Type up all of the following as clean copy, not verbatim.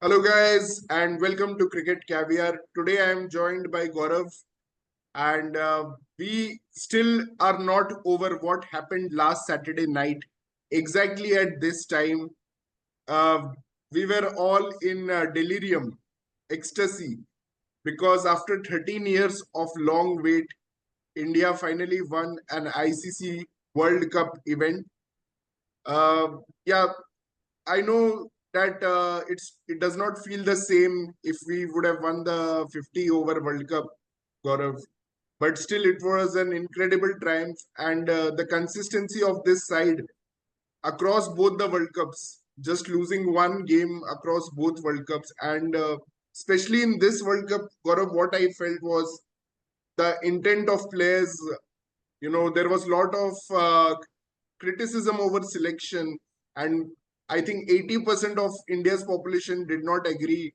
Hello, guys, and welcome to Cricket Caviar. Today, I am joined by Gaurav, and we still are not over what happened last Saturday night. Exactly at this time, uh, we were all in delirium, ecstasy, because after 13 years of long wait, India finally won an ICC World Cup event. Uh, yeah, I know that it does not feel the same if we would have won the 50 over World Cup, Gaurav. But still, it was an incredible triumph, and the consistency of this side across both the World Cups, just losing one game across both World Cups, and especially in this World Cup, Gaurav, what I felt was the intent of players. There was a lot of criticism over selection, and I think 80% of India's population did not agree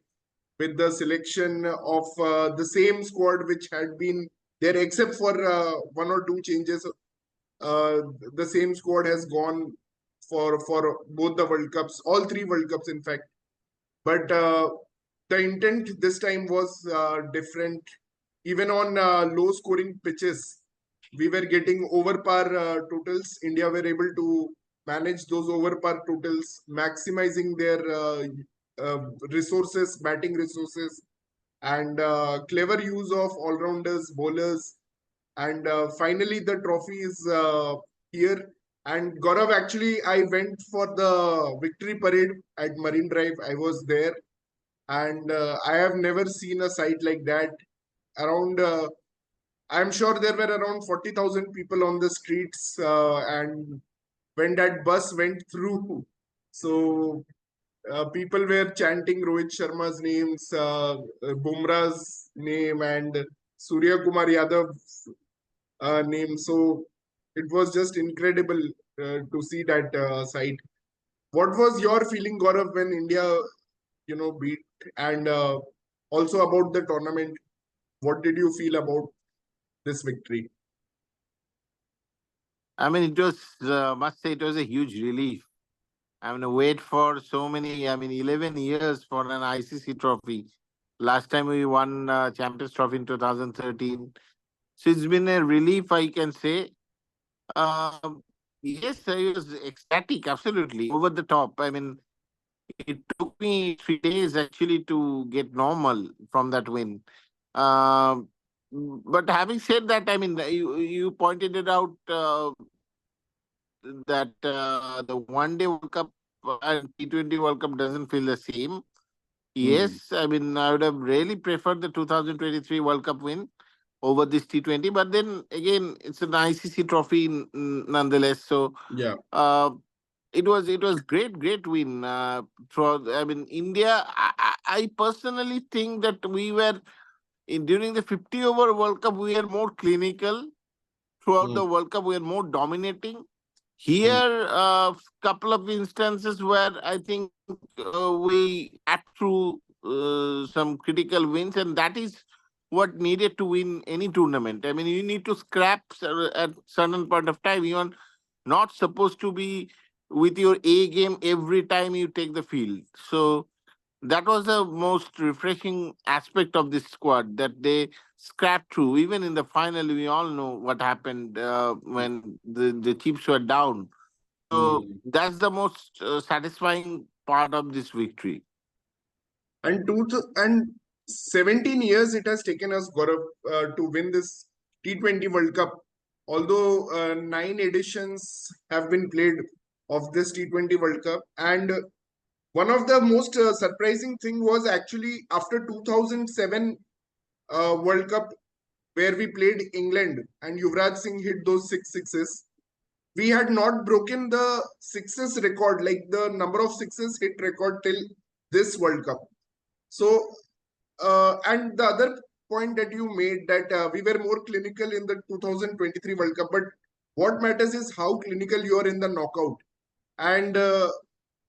with the selection of the same squad which had been there, except for one or two changes. The same squad has gone for both the World Cups, all three World Cups, in fact. But the intent this time was different. Even on low scoring pitches, we were getting over par totals. India were able to manage those over par totals, maximizing their resources, batting resources, and clever use of all rounders, bowlers. And finally, the trophy is here. And Gaurav, actually, I went for the victory parade at Marine Drive. I was there, and I have never seen a sight like that. Around, I'm sure there were around 40,000 people on the streets, and when that bus went through, so people were chanting Rohit Sharma's names, Bumrah's name, and Surya Kumar Yadav's name. So it was just incredible to see that sight. What was your feeling, Gaurav, when India, beat, and also about the tournament? What did you feel about this victory? I mean, it was, must say, it was a huge relief. I mean, wait for so many, 11 years for an ICC trophy. Last time we won Champions Trophy in 2013. So it's been a relief, I can say. Um, yes, I was ecstatic, absolutely, over the top. I mean, it took me 3 days actually to get normal from that win. Um, but having said that, I mean, you pointed it out that the one day World Cup and T20 World Cup doesn't feel the same. Hmm. Yes, I mean, I would have really preferred the 2023 World Cup win over this T20. But then again, it's an ICC trophy nonetheless. So Yeah. uh, it was great win. Throughout, I mean, India. I personally think that we were during the 50 over World Cup we were more clinical. Throughout Hmm. the World Cup we were more dominating. Hmm. Here, a couple of instances where I think we had through some critical wins, and that is what needed to win any tournament. I mean, you need to scrap at certain point of time. You are not supposed to be with your A game every time you take the field. So that was the most refreshing aspect of this squad, that they scrapped through. Even in the final, we all know what happened when the Chiefs were down. So Hmm. that's the most satisfying part of this victory. And 17 years it has taken us, Gaurav, to win this T20 World Cup. Although nine editions have been played of this T20 World Cup, and one of the most surprising thing was actually after 2007 World Cup, where we played England and Yuvraj Singh hit those six sixes. We had not broken the sixes record, like the number of sixes hit record till this World Cup. So, and the other point that you made, that we were more clinical in the 2023 World Cup, but what matters is how clinical you are in the knockout. And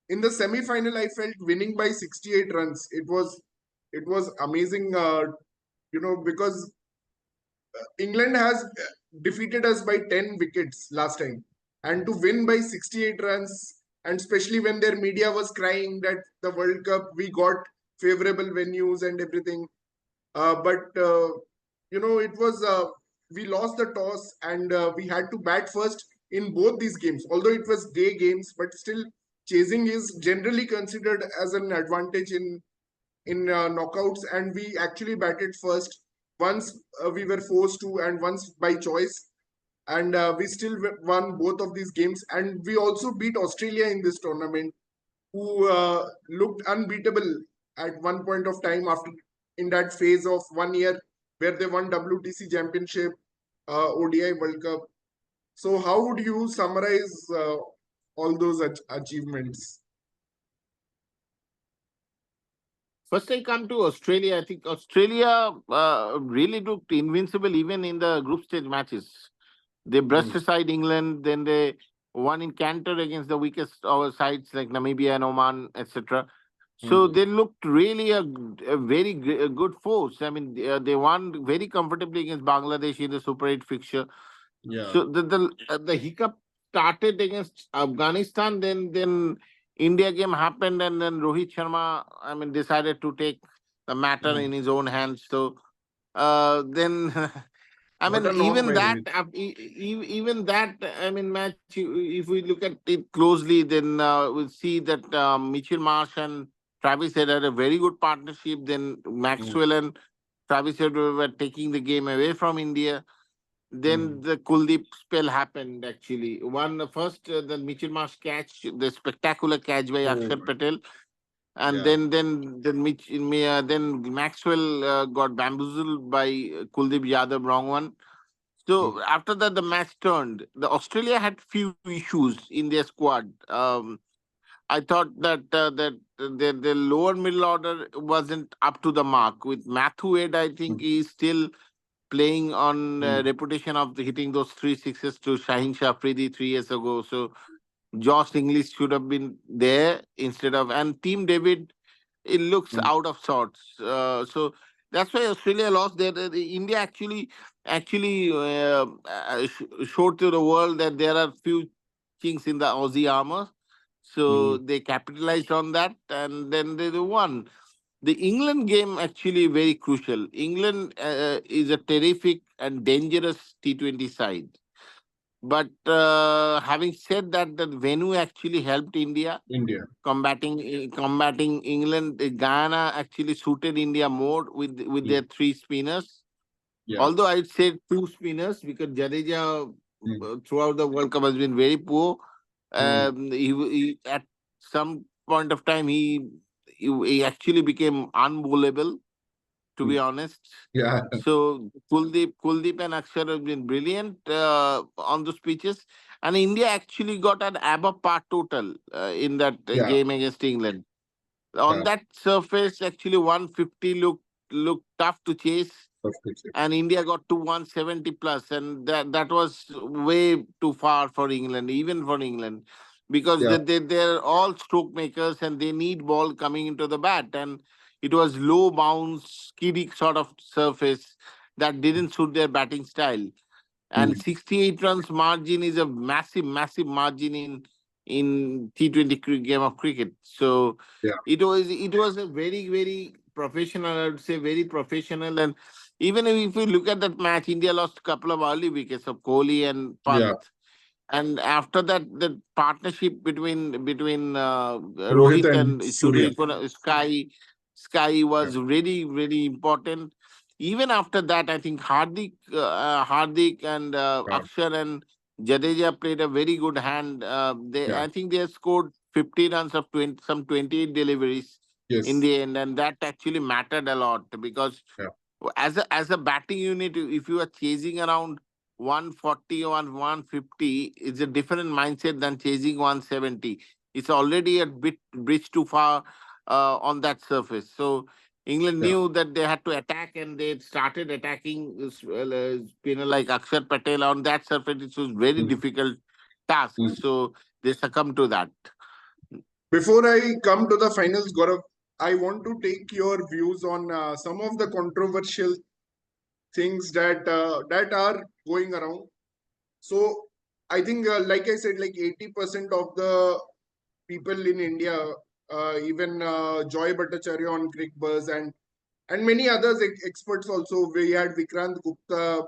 in the semi-final, I felt winning by 68 runs. It was amazing, because England has defeated us by 10 wickets last time. And to win by 68 runs, and especially when their media was crying that the World Cup we got favorable venues and everything. But it was we lost the toss and we had to bat first in both these games. Although it was day games, but still chasing is generally considered as an advantage in knockouts, and we actually batted first. Once we were forced to, and once by choice, and we still won both of these games. And we also beat Australia in this tournament, who looked unbeatable at one point of time after in that phase of 1 year where they won WTC Championship, ODI World Cup. So, how would you summarize all those achievements? First, I come to Australia. I think Australia really looked invincible even in the group stage matches. They brushed Mm, aside England, then they won in Cantor against the weakest our sides like Namibia and Oman, etc. So mm, they looked really a very a good force. I mean, they won very comfortably against Bangladesh in the Super 8 fixture. yeah. So the hiccup started against Afghanistan, then India game happened, and then Rohit Sharma, I mean, decided to take the matter Mm. in his own hands. So then I What mean, a knock even by that, Rohit. even that, I mean, match. If we look at it closely, then we'll see that Mitchell Marsh and Travis Head had a very good partnership. Then Mm, Maxwell and Travis Head were taking the game away from India. Then mm, the Kuldeep spell happened. Actually, one first the Mitchell Marsh catch, the spectacular catch by oh, Akshar Patel, and yeah. then Maxwell got bamboozled by Kuldeep Yadav, wrong one. Mm, So after that, the match turned. The Australia had few issues in their squad. I thought that the lower middle order wasn't up to the mark. With Matthew Wade, I think mm, he's still playing on mm, reputation of hitting those three sixes to Shaheen Shah Afridi 3 years ago. So Josh English should have been there instead of, and Team David, it looks mm, out of sorts. So that's why Australia lost. India actually showed to the world that there are few chinks in the Aussie armor. So mm, they capitalized on that, and then they won. The England game actually very crucial. England is a terrific and dangerous T20 side. But having said that, the venue actually helped India India. combating England. Guyana actually suited India more with Mm, their three spinners. yeah. Although I'd say two spinners because Jadeja Mm, throughout the World Cup has been very poor. mm, He at some point of time he actually became unbowlable, to mm, be honest. yeah. So Kuldeep and Akshar have been brilliant on those pitches, and India actually got an above par total in that Yeah. game against England. On Yeah. that surface, actually 150 looked tough to chase, Perfect. and India got to 170 plus, and that was way too far for England, even for England, because Yeah. they're all stroke makers and they need ball coming into the bat, and it was low bounce, skiddy sort of surface that didn't suit their batting style. And Mm, 68 runs margin is a massive margin in T20 game of cricket. So yeah. it was a very professional, I would say very professional. And even if we look at that match, India lost a couple of early wickets of Kohli and Yeah. Pant. And after that, the partnership between Rohit Rohit and and Surya. Sky Yeah. was really important. Even after that, I think Hardik and Yeah. Akshar and Jadeja played a very good hand. Yeah. I think they scored 50 runs of 28 deliveries in Yes. the end, and that actually mattered a lot because Yeah. as a batting unit, if you are chasing around 140 or 150, it's a different mindset than chasing 170. It's already a bit bridge too far on that surface. So England Yeah. knew that they had to attack, and they started attacking spinner like Akshar Patel on that surface. It was very Mm, difficult task. mm. So they succumbed to that. Before I come to the finals, Gaurav, I want to take your views on some of the controversial things that are going around. So I think, like I said, like 80% of the people in India even Joy Bhattacharya on Crick Buzz, and many others experts also. We had Vikrant Gupta.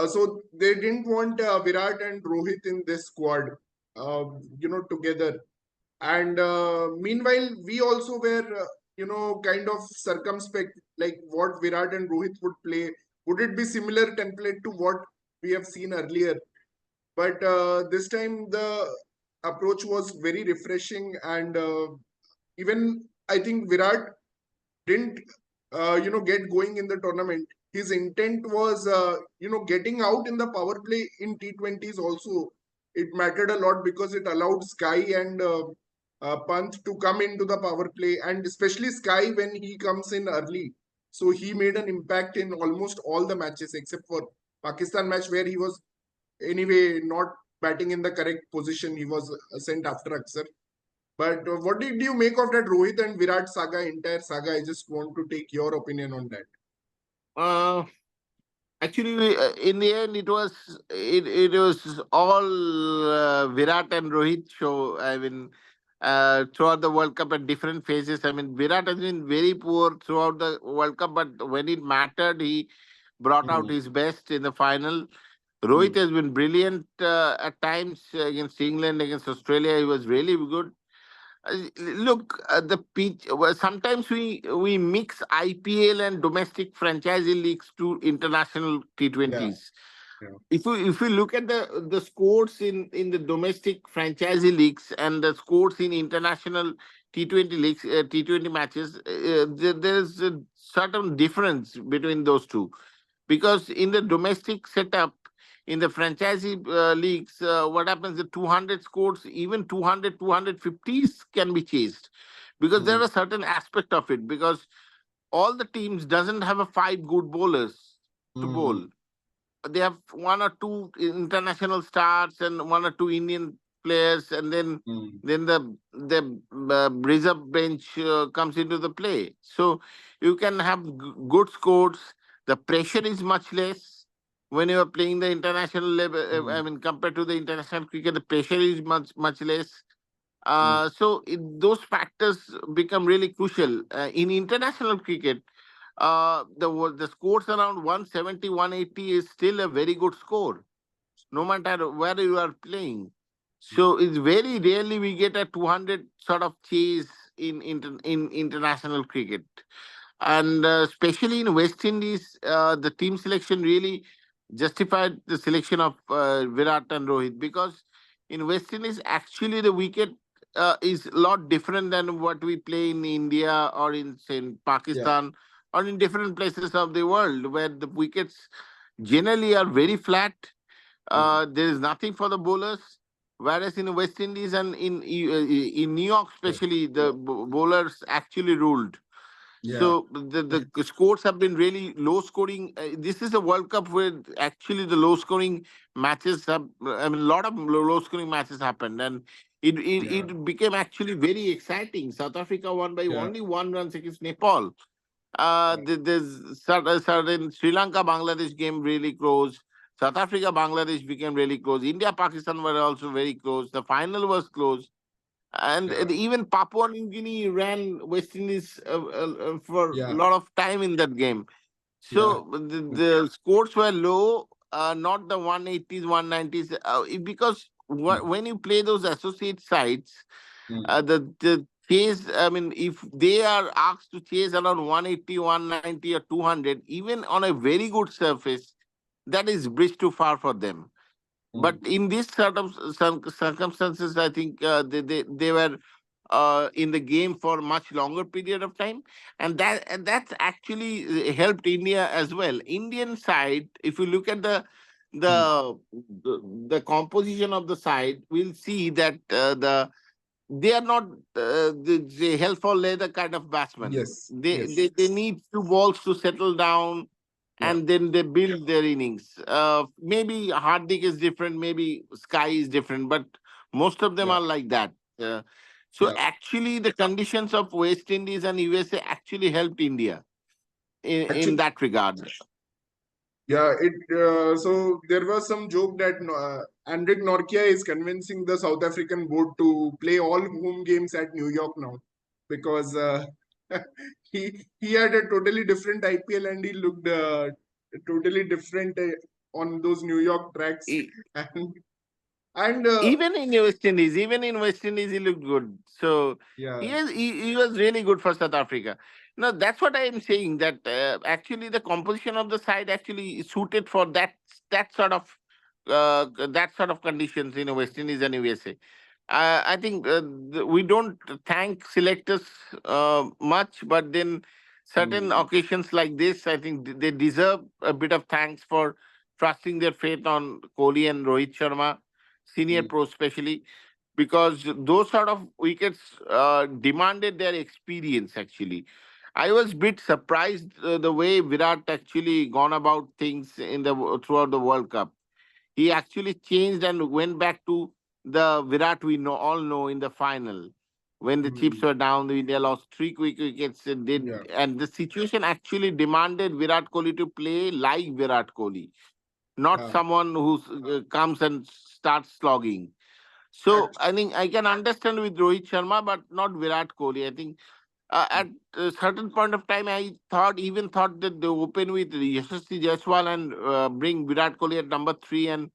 So they didn't want Virat and Rohit in this squad, together. And meanwhile, we also were, kind of circumspect, like what Virat and Rohit would play. Would it be similar template to what we have seen earlier? But this time the approach was very refreshing, and even I think Virat didn't get going in the tournament. His intent was getting out in the power play in T20s also. It mattered a lot because it allowed Sky and Pant to come into the power play, and especially Sky when he comes in early. So he made an impact in almost all the matches except for Pakistan match, where he was anyway not batting in the correct position. He was sent after Aksar. But what did you make of that Rohit and Virat saga, entire saga? I just want to take your opinion on that. Uh, Actually, in the end, it was all Virat and Rohit show. I mean, throughout the World Cup at different phases. I mean, Virat has been very poor throughout the World Cup, but when it mattered, he brought out Mm, his best in the final. Rohit mm, has been brilliant at times against England, against Australia. He was really good. Look, the pitch. Well, sometimes we mix IPL and domestic franchisee leagues to international yeah, T20s. yeah. If we look at the scores in the domestic franchisee leagues and the scores in international T20 leagues, T20 matches, there's a certain difference between those two, because in the domestic setup, in the franchisee leagues, what happens, the 200 scores, even 200 250s can be chased, because there Mm, are certain aspect of it, because all the teams doesn't have a five good bowlers to mm, bowl. They have one or two international stars and one or two Indian players, and then mm, then the reserve bench comes into the play. So you can have good scores. The pressure is much less when you are playing the international level. I mm, mean, compared to the international cricket, the pressure is much less. mm, Those factors become really crucial in international cricket. The scores around 170, 180 is still a very good score, no matter where you are playing. So it's very rarely we get a 200 sort of chase in international cricket. And especially in West Indies, the team selection really justified the selection of Virat and Rohit, because in West Indies, actually the wicket is a lot different than what we play in India or in, say, in yeah. Pakistan or in different places of the world, where the wickets generally are very flat. Mm, There is nothing for the bowlers. Whereas in West Indies and in New York, yeah. especially, the bowlers actually ruled. Yeah. So the scores have been really low scoring. This is a World Cup where actually the low scoring matches have. I mean, a lot of low scoring matches happened, and Yeah. it became actually very exciting. South Africa won by Yeah. only 1 run against Nepal. Yeah. There's certain Sri Lanka Bangladesh game really close. South Africa Bangladesh became really close. India Pakistan were also very close. The final was close, and Yeah. even Papua New Guinea ran West Indies for a Yeah. lot of time in that game. Yeah. So the scores were low, not the 180s, 190s, because Mm, when you play those associate sides, mm, the chase, I mean, if they are asked to chase around 180, 190, or 200, even on a very good surface, that is bridge too far for them. But mm. in these sort of circumstances, I think they were in the game for much longer period of time, and that's actually helped India as well. Indian side, if you look at Mm. the the composition of the side, we'll see that they are not the hell for leather kind of batsmen. Yes. They, Yes. they they need two balls to settle down, Yeah. and then they build their innings. Maybe Hardik is different, maybe Sky is different, but most of them Yeah. are like that. So Yeah. actually, the conditions of West Indies and USA actually helped India in Actually, that regard. yeah. It. So there was some joke that Andrik Norkia is convincing the South African board to play all home games at New York now. because he had a totally different IPL and he looked totally different on those New York tracks. E- and and Even in West Indies, he looked good. So yeah. he was really good for South Africa. Now that's what I am saying. That actually the composition of the side actually is suited for that sort of conditions in West Indies and USA. I think we don't thank selectors much, but then certain Hmm. occasions like this, I think they deserve a bit of thanks for trusting their faith on Kohli and Rohit Sharma, senior Hmm. pro especially, because those sort of wickets demanded their experience. Actually, I was bit surprised the way Virat actually gone about things throughout the World Cup. He actually changed and went back to the Virat we all know in the final. When the chips Hmm. were down, India lost three quick wickets. Yeah. And the situation actually demanded Virat Kohli to play like Virat Kohli, not Yeah. someone who comes and starts slogging. So Act- I think I can understand with Rohit Sharma, but not Virat Kohli. I think at a certain point of time, even thought that they open with Yashasvi Jaiswal and bring Virat Kohli at number three Hmm.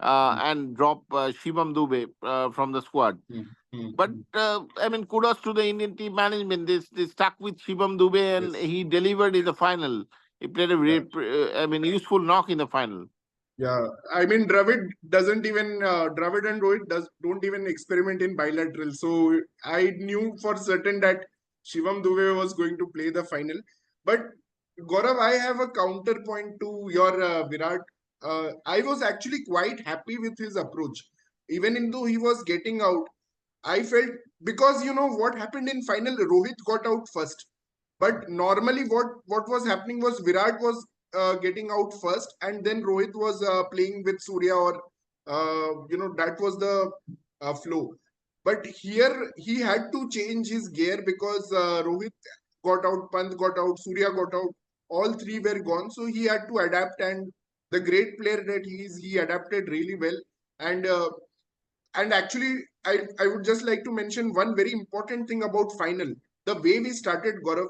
and drop Shivam Dube from the squad. Hmm. Hmm. But Hmm. I mean, kudos to the Indian team management. They stuck with Shivam Dube and Yes. he delivered in the final. He played a Yeah. useful knock in the final. Yeah, I mean Dravid and Rohit don't even experiment in bilateral. So I knew for certain that Shivam Dube was going to play the final. But Gaurav, I have a counterpoint to your Virat. I was actually quite happy with his approach, even in though he was getting out. I felt, because you know what happened in final, Rohit got out first. But normally, what was happening was Virat was getting out first, and then Rohit was playing with Surya, or that was the flow. But here he had to change his gear because Rohit got out, Pant got out, Surya got out. All three were gone, so he had to adapt. And the great player that he is, he adapted really well. And actually, I would just like to mention one very important thing about final. The way we started, Gaurav,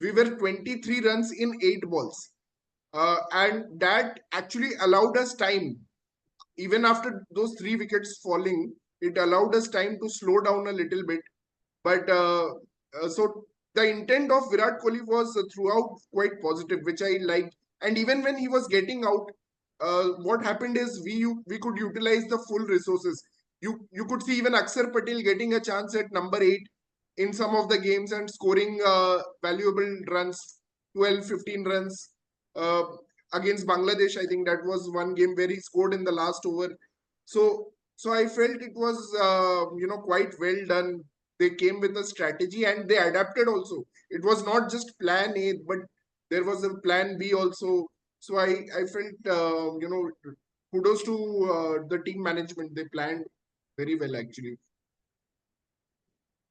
we were 23 runs in 8 balls. And that actually allowed us time. Even after those 3 wickets falling, it allowed us time to slow down a little bit. But so the intent of Virat Kohli was throughout quite positive, which I liked. And even when he was getting out, what happened is we could utilize the full resources. You could see even Akshar Patel getting a chance at number 8 in some of the games and scoring valuable runs, 12, 15 runs uh, against Bangladesh. I think that was one game where he scored in the last over. So I felt it was quite well done. They came with a strategy and they adapted also. It was not just plan A, but there was a plan B also. So I felt kudos to the team management. They planned very well actually.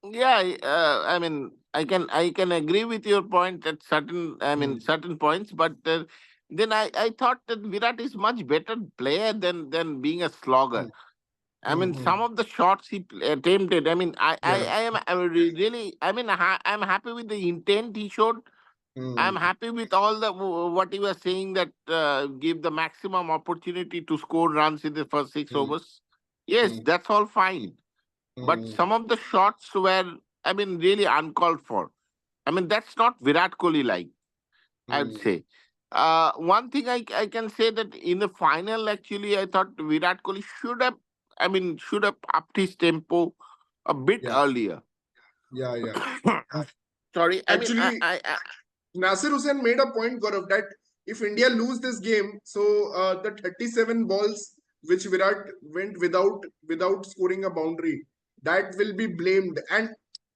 Yeah, I mean, I can agree with your point at Hmm. certain points, but then I thought that Virat is much better player than being a slogger. Hmm. I Hmm. mean, Hmm. some of the shots he attempted. I mean, Yeah. I am really. I mean, I'm happy with the intent he showed. I'm Hmm. happy with all what he was saying that give the maximum opportunity to score runs in the first six Hmm. overs. Yes, Hmm. that's all fine. But Hmm. some of the shots were, I mean, really uncalled for. I mean, that's not Virat Kohli like, I would Hmm. say. One thing I can say that in the final, actually, I thought Virat Kohli should have upped his tempo a bit Yeah. earlier. Yeah. Yeah. Sorry, I mean, Actually, Nasir Hussain made a point, Gaurav, that if India lose this game, so the 37 balls which Virat went without scoring a boundary, that will be blamed. And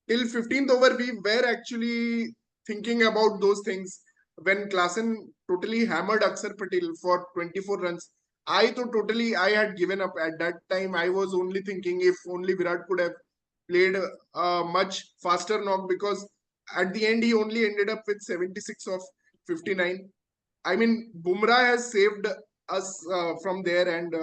till 15th over, we were actually thinking about those things when Klassen totally hammered Akshar Patel for 24 runs. I thought totally I had given up at that time. I was only thinking if only Virat could have played a much faster knock, because at the end he only ended up with 76 of 59. I mean, Bumrah has saved us from there, and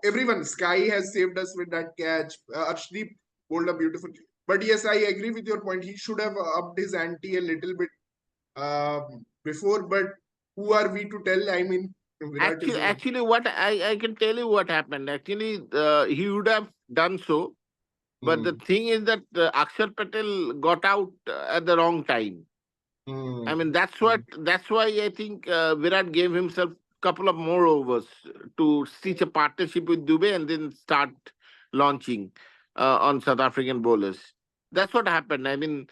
everyone, Sky has saved us with that catch. Arshdeep bowled a beautiful. But yes, I agree with your point. He should have upped his ante a little bit uh, before. But who are we to tell? I mean, Virat is a Actually, what I can tell you what happened. Actually, he would have done so, but the hmm, thing is that Akshar Patel got out at the wrong time. I hmm, mean, hmm, that's why I think Virat gave himself couple of more overs to stitch a partnership with Dubey and then start launching on South African bowlers. That's what happened. I mean,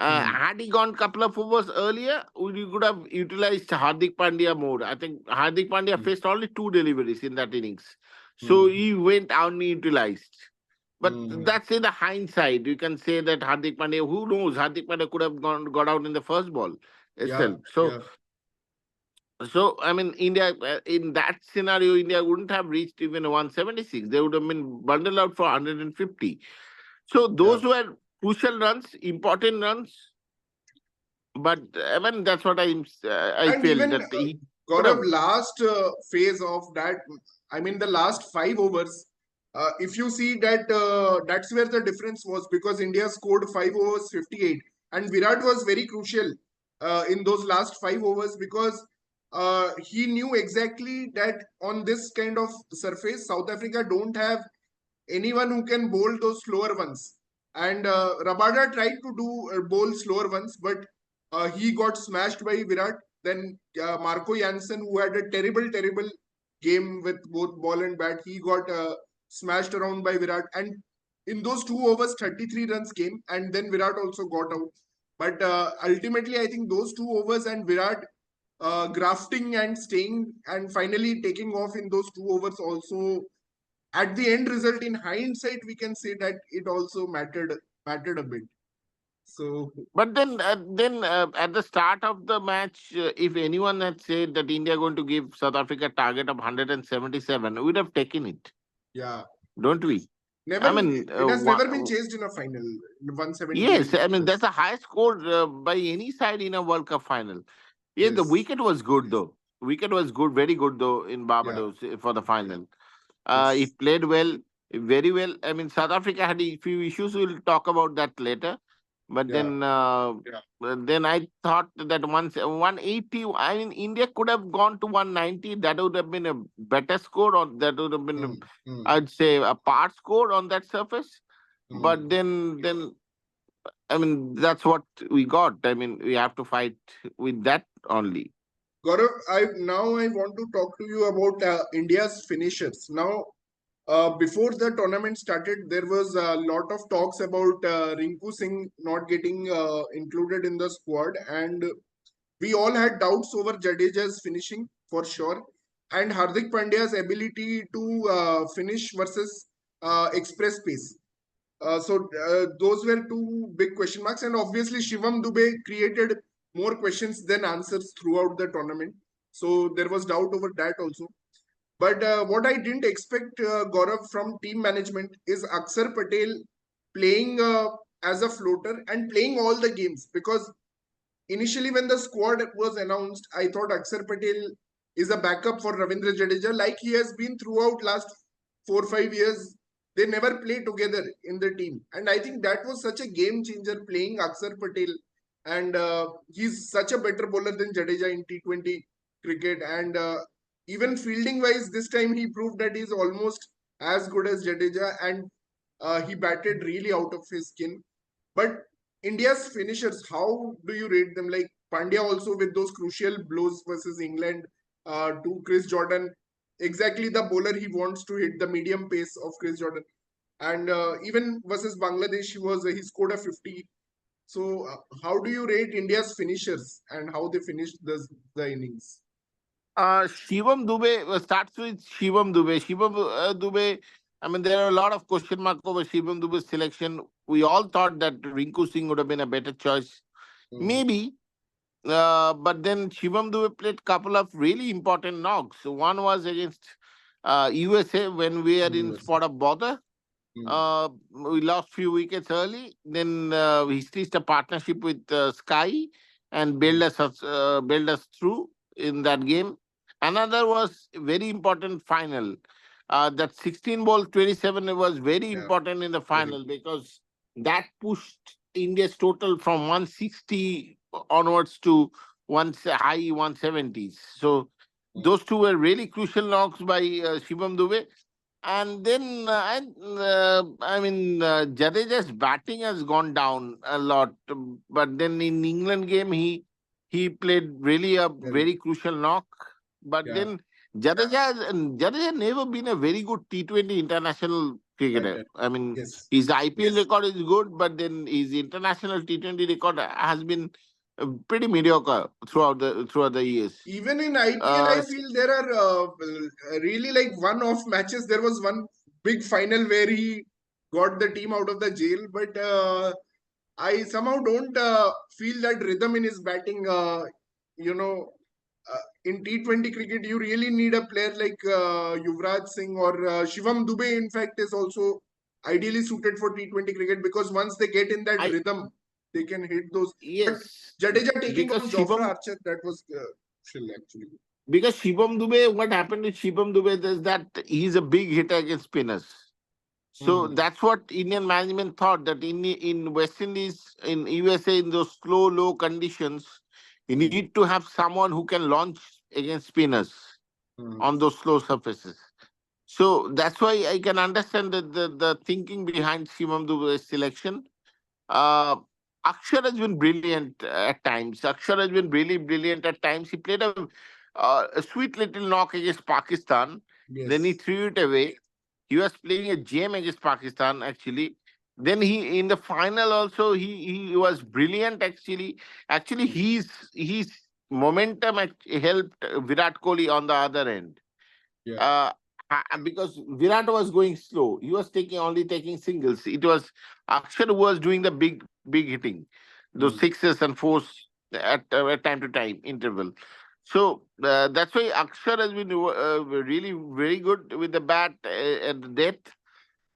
hmm, had he gone couple of overs earlier, we could have utilized Hardik Pandya more. I think Hardik Pandya hmm, faced only two deliveries in that innings, so hmm, he went unutilized. But hmm. that's in the hindsight. You can say that Hardik Pandya, who knows, Hardik Pandya could have got out in the first ball Yeah, itself. So yeah. I mean, India in that scenario, India wouldn't have reached even 176. They would have been bundled out for 150. So Yeah. those were crucial runs, important runs. But I mean, that's what I And feel even that he could Gaurav, have. last phase of that, I mean, the last 5 overs, if you see that, that's where the difference was because India scored 5 overs, 58. And Virat was very crucial in those last 5 overs because he knew exactly that on this kind of surface, South Africa don't have anyone who can bowl those slower ones. And Rabada tried to do bowl slower ones, but he got smashed by Virat. Then Marco Jansen, who had a terrible game with both ball and bat, he got smashed around by Virat. And in those 2 overs, 33 runs came, and then Virat also got out. But ultimately, I think those 2 overs and Virat grafting and staying and finally taking off in those 2 overs also at the end result in hindsight we can say that it also mattered a bit. So But then at the start of the match, if anyone had said that India going to give South Africa a target of 177, we would have taken it, yeah, don't we? never I mean, it has never been chased in a final. yes, 178 I mean that's plus. a high score by any side in a World Cup final. Yeah, the Yes. wicket was good though. Wicket was good, very good though in Yeah. Barbados for the final. He Yes. played well, very well. I mean, South Africa had a few issues. We'll talk about that later. But Yeah. then I thought that once 180. I mean, India could have gone to 190. That would have been a better score, or that would have been, Hmm. Hmm. I'd say, a par score on that surface. But Hmm. then I mean, that's what we got. I mean, we have to fight with that only. Gaurav, I want to talk to you about India's finishers. Now, before the tournament started, there was a lot of talks about Rinku Singh not getting included in the squad, and we all had doubts over Jadeja's finishing for sure, and Hardik Pandya's ability to finish versus express pace. So those were two big question marks, and obviously Shivam Dubey created more questions than answers throughout the tournament. So there was doubt over that also. But what I didn't expect, Gaurav, from team management is Akshar Patel playing as a floater and playing all the games because initially when the squad was announced, I thought Akshar Patel is a backup for Ravindra Jadeja, like he has been throughout last 4 or 5 years. They never play together in the team, and I think that was such a game changer playing Akshar Patel, and he's such a better bowler than Jadeja in T20 cricket, and even fielding wise, this time he proved that he's almost as good as Jadeja, and he batted really out of his skin. But India's finishers, how do you rate them? Like Pandya also with those crucial blows versus England to Chris Jordan, exactly the bowler he wants to hit the medium pace of Chris Jordan. And even versus Bangladesh, he scored a 50. So how do you rate India's finishers and how they finished the innings? Shivam Dubey starts with Shivam Dubey. Shivam Dubey. I mean, there are a lot of question mark over Shivam Dubey's selection. We all thought that Rinku Singh would have been a better choice, Hmm. maybe. But then Shivam Dubey played couple of really important knocks. One was against USA when we are in Yes. spot of bother. Hmm. We lost few wickets early. Then we stitched a partnership with Sky and Hmm. build us through in that game. Another was very important final. That 16 ball 27 was very Yeah. important in the Very. final because that pushed India's total from 160 onwards to high 170s. So those two were really crucial knocks by Shivam Dube. And then, Jadeja's batting has gone down a lot. But then in England game, he played really a Well, very crucial knock. But yeah, then Jadeja never been a very good T20 international cricketer. better. I mean, Yes. his IPL record is good, but then his international T20 record has been pretty mediocre throughout the years. Even in IPL, Uh, I feel there are really like one-off matches. There was one big final where he got the team out of the jail, but I somehow don't feel that rhythm in his batting. You know, in T20 cricket, you really need a player like Yuvraj Singh or Shivam Dube. In fact, is also ideally suited for T20 cricket because once they get in that I rhythm, they can hit those. But Yes, Jadeja taking because on Jofra Shivam Archer, that was chill actually. because Shivam Dube, what happened with Shivam Dube is that he's a big hitter against spinners. So Hmm. that's what Indian management thought, that in West Indies, in USA, in those slow, low conditions, you Hmm. need to have someone who can launch against spinners Hmm. on those slow surfaces. So that's why I can understand the thinking behind Shivam Dube's selection. Uh, Akshar has been brilliant at times. Akshar has been really brilliant at times. He played a sweet little knock against Pakistan. Then he Yes. threw it away. He was playing a gem against Pakistan, actually. Then he in the final also he was brilliant actually. Actually, Hmm. his momentum helped Virat Kohli on the other end. Yeah. uh, because Virat was going slow. He was only taking singles. It was Akshar who was doing the big hitting, those Hmm. sixes and fours at time to time interval. So that's why Akshar has been really very good with the bat at the depth,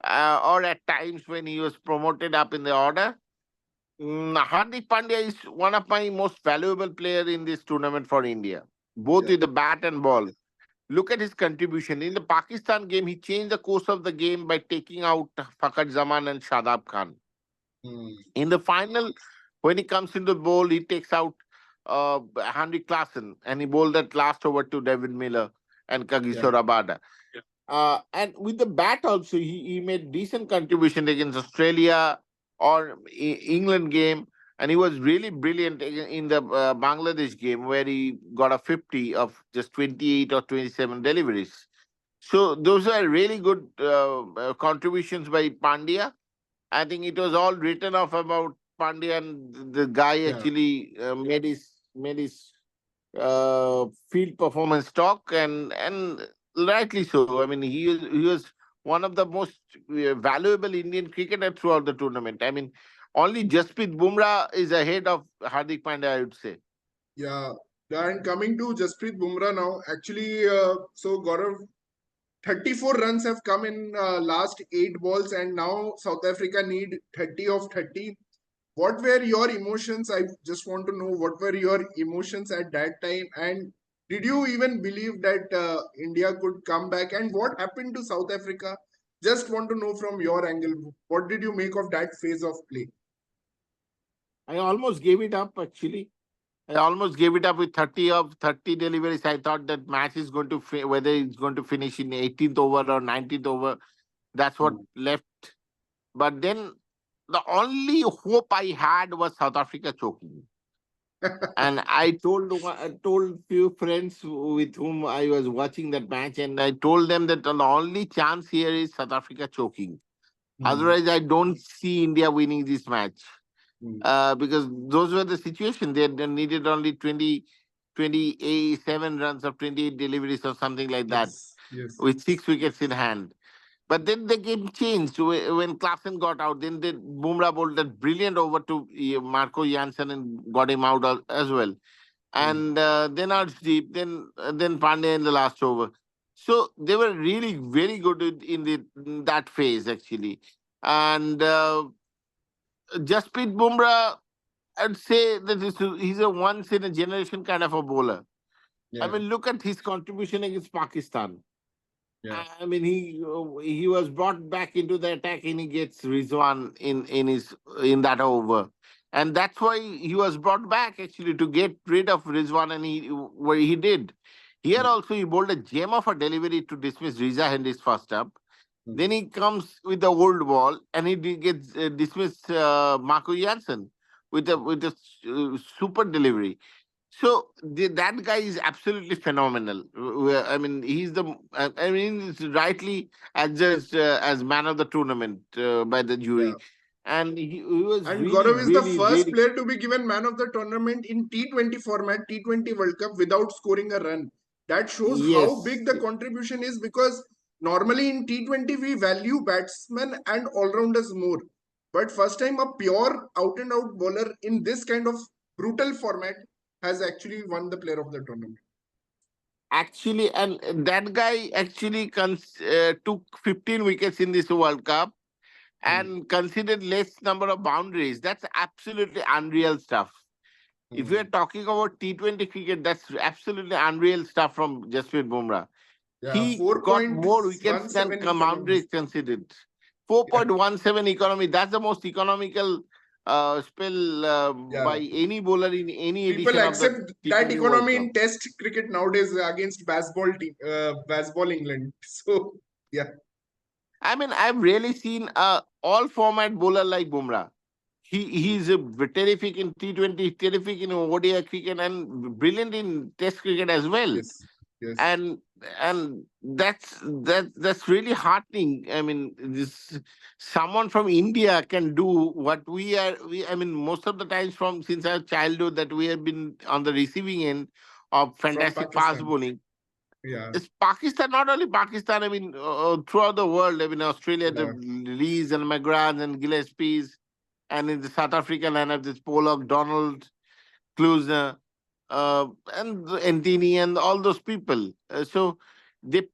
or at times when he was promoted up in the order. Hardik Pandya is one of my most valuable player in this tournament for India, both Yeah. with the bat and ball. Look at his contribution. In the Pakistan game, he changed the course of the game by taking out Fakhar Zaman and Shadab Khan. Hmm. In the final, when he comes into the bowl, he takes out Henry Klassen and he bowled that last over to David Miller and Yeah. Kagiso Rabada. And with the bat also, he made decent contribution against Australia or England game, and he was really brilliant in the Bangladesh game where he got a 50 of just 28 or 27 deliveries. So those are really good contributions by Pandya. I think it was all written off about Pandya, and the guy Yeah. actually made his field performance talk, and rightly so. I mean, he was one of the most valuable Indian cricketer throughout the tournament. I mean, only Jasprit Bumrah is ahead of Hardik Pandya, I would say. Yeah. And coming to Jasprit Bumrah now, actually, so Gaurav, 34 runs have come in last 8 balls, and now South Africa need 30 of 30. What were your emotions? I just want to know what were your emotions at that time, and did you even believe that India could come back? And what happened to South Africa? Just want to know from your angle, what did you make of that phase of play? I almost gave it up actually. I almost gave it up with 30 deliveries. I thought that match is going to whether it's going to finish in 18th over or 19th over. That's what Hmm. left. But then the only hope I had was South Africa choking. And I told few friends with whom I was watching that match, and I told them that the only chance here is South Africa choking. Hmm. Otherwise, I don't see India winning this match. Hmm. Because those were the situation. They needed only 27 runs of 28 deliveries or something like that, Yes. Yes. with 6 wickets in hand. But then the game changed when Klassen got out. Then Bumrah bowled that brilliant over to Marco Janssen and got him out as well. Hmm. And then Arshdeep, then Pandey in the last over. So they were really very good in that phase actually. And Jasprit Bumrah, I'd say that he's a once in a generation kind of a bowler. I Yeah. mean, look at his contribution against Pakistan. Yeah, I mean, he was brought back into the attack, and he gets Rizwan in that over, and that's why he was brought back actually to get rid of Rizwan, and where he did. Here mm, also, he bowled a gem of a delivery to dismiss Riza Henry's first up. Then mm, he comes with the old ball, and gets dismissed Marco Janssen with a super delivery. So that guy is absolutely phenomenal. I mean, I mean, he's rightly adjudged as man of the tournament by the yeah. jury, and he was And really, Gaurav is the really, first really. player to be given man of the tournament in T20 format, T20 World Cup without scoring a run. That shows how Yes, big the contribution is, because normally in T20 we value batsmen and all-rounders more. But first time a pure out and out bowler in this kind of brutal format has actually won the player of the tournament. actually, and that guy actually took 15 wickets in this World Cup Hmm, and considered less number of boundaries. That's absolutely unreal stuff. If we are hmm. talking about T20 cricket, that's absolutely unreal stuff from Jasprit Bumrah. Yeah, He got more wickets than 4.17 economy. boundaries conceded. 4.17 economy. That's the most economical spell Yeah, by any bowler in any people edition of the accept that T20 World economy Cup. in test cricket nowadays against baseball England. So yeah, I mean, I've really seen a all format bowler like Bumrah. He's a terrific in T20, terrific in ODI cricket, and brilliant in Test cricket as well. yes, yes, And that's really heartening. I mean, this someone from India can do what I mean, most of the times from since our childhood that we have been on the receiving end of from fantastic fast Pakistan. bowling. Yeah, It's Pakistan, not only Pakistan. I mean, throughout the world. I mean, Australia, the yeah, Lees and McGraths and Gillespies, and in the South African lineup, there's Pollock, Donald, Klusner, and Antini, and all those people. So they,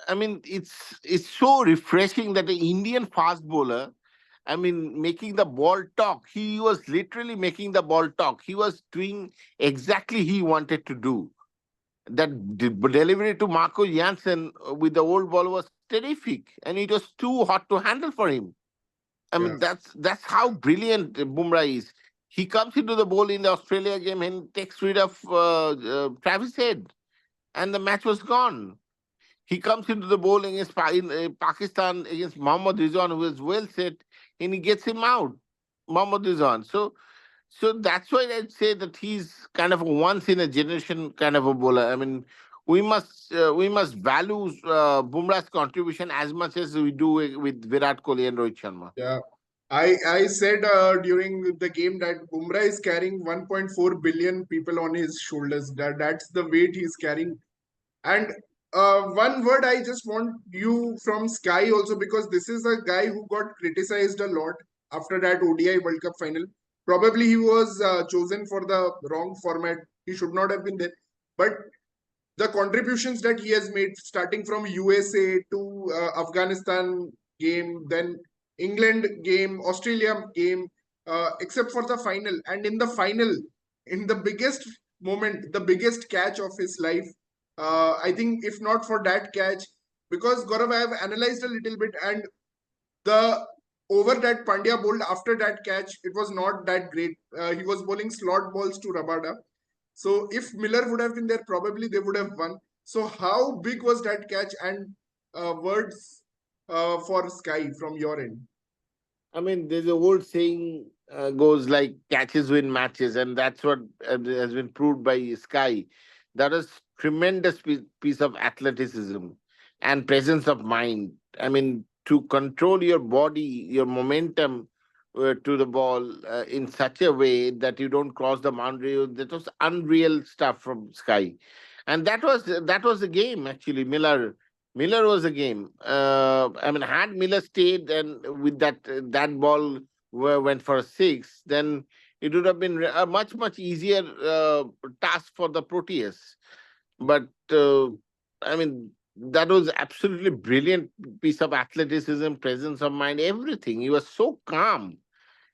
I mean, it's so refreshing that the Indian fast bowler, I mean, making the ball talk. He was literally making the ball talk. He was doing exactly he wanted to do. That delivery to Marco Janssen with the old ball was terrific, and it was too hot to handle for him. I yeah, mean, that's how brilliant Bumrah is. He comes into the bowl in the Australia game and takes rid of Travis Head, and the match was gone. He comes into the bowl against Pakistan against Mohammad Rizwan, who is well set, and he gets him out, Mohammad Rizwan. So that's why I'd say that he's kind of a once in a generation kind of a bowler. I mean, we must value Bumrah's contribution as much as we do with Virat Kohli and Rohit Sharma. yeah. I said during the game that Bumrah is carrying 1.4 billion people on his shoulders. That's the weight he's carrying. And one word I just want you from Sky also, because this is a guy who got criticized a lot after that ODI World Cup final. Probably he was chosen for the wrong format. He should not have been there. But the contributions that he has made, starting from USA to Afghanistan game, then England game, Australia game, except for the final. And in the final, in the biggest moment, the biggest catch of his life, I think if not for that catch, because Gaurav, I have analyzed a little bit, and the over that Pandya bowled after that catch, it was not that great. He was bowling slot balls to Rabada. So if Miller would have been there, probably they would have won. So how big was that catch? And words for Sky from your end? I mean, there's a old saying goes like catches win matches, and that's what has been proved by Sky. That is tremendous piece of athleticism and presence of mind. I mean, to control your body, your momentum to the ball in such a way that you don't cross the boundary. That was unreal stuff from Sky, and that was the game actually. Miller was a game. I mean, had Miller stayed and with that ball went for a six, then it would have been a much easier task for the Proteas. But I mean, that was absolutely brilliant piece of athleticism, presence of mind, everything. He was so calm.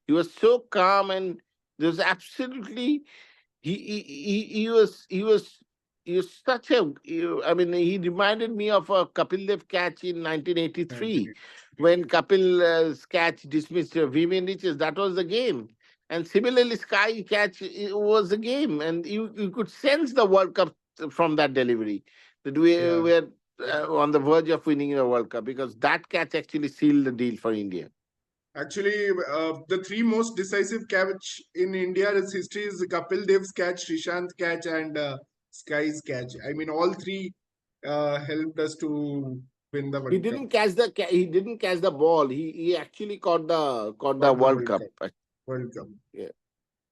He was so calm, and there was absolutely he was. you're such a I mean, he reminded me of a Kapil Dev catch in 1983 when Kapil's catch dismissed Vivian Riches. That was the game. And similarly, Sky catch was the game. And you could sense the World Cup from that delivery, that we Yeah. were on the verge of winning the World Cup, because that catch actually sealed the deal for India. Actually, the three most decisive catch in India's history is Kapil Dev's catch, Srishant catch, and Sky's catch. I mean, all three helped us to win the He World Cup, didn't catch the he didn't catch the ball. He actually caught the got the World World Cup. Cup. World Cup. Yeah.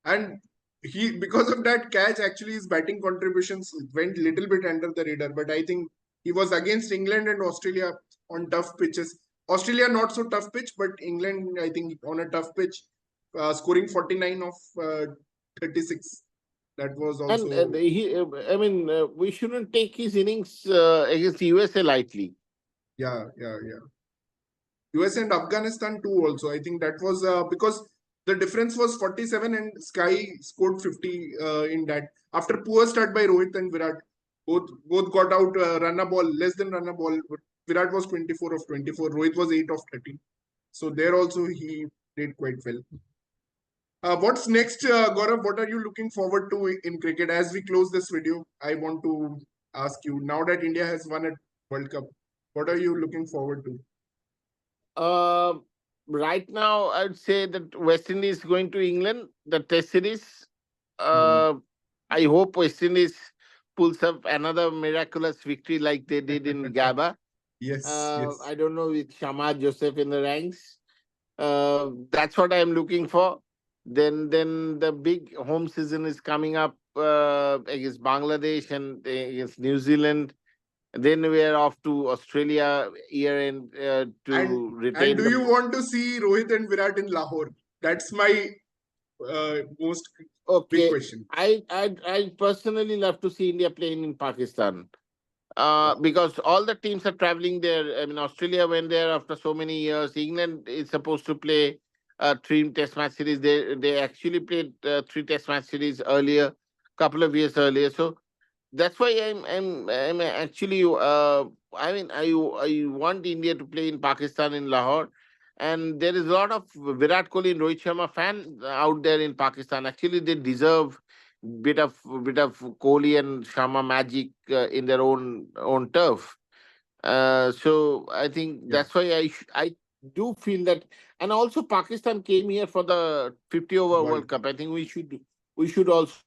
And he, because of that catch, actually his batting contributions went little bit under the radar. But I think he was against England and Australia on tough pitches. Australia not so tough pitch, but England, I think, on a tough pitch, scoring 49 of 36. That was And also, I mean, we shouldn't take his innings against USA lightly. yeah. US and Afghanistan too also. I think that was because the difference was 47 and Sky scored 50 in that. After poor start by Rohit and Virat, both got out run a ball, less than run a ball. Virat was 24 of 24, Rohit was 8 of 30. So there also he did quite well. What's next, Gaurav? What are you looking forward to in cricket? As we close this video, I want to ask you, now that India has won a World Cup, what are you looking forward to? Uh, right now, I'd say that West Indies is going to England, the Test series. Hmm. Uh, I hope West Indies pulls up another miraculous victory like they did in Gabba. Yes. I don't know, with Shamad Joseph in the ranks. That's what I'm looking for. Then the big home season is coming up against Bangladesh and against New Zealand. Then we are off to Australia year end And to and retain do you the. want to see Rohit and Virat in Lahore? That's my most big Okay, question. I personally love to see India playing in Pakistan. Yeah, Because all the teams are traveling there. I mean, Australia went there after so many years. England is supposed to play three Test match series. They actually played three Test match series earlier, couple of years earlier. So that's why I'm actually I mean, I want India to play in Pakistan, in Lahore. And there is a lot of Virat Kohli and Rohit Sharma fan out there in Pakistan. Actually, they deserve bit of Kohli and Sharma magic in their own turf. So I think yeah, that's why I do feel that. And also Pakistan came here for the 50 over World World Cup. Cup. I think we should also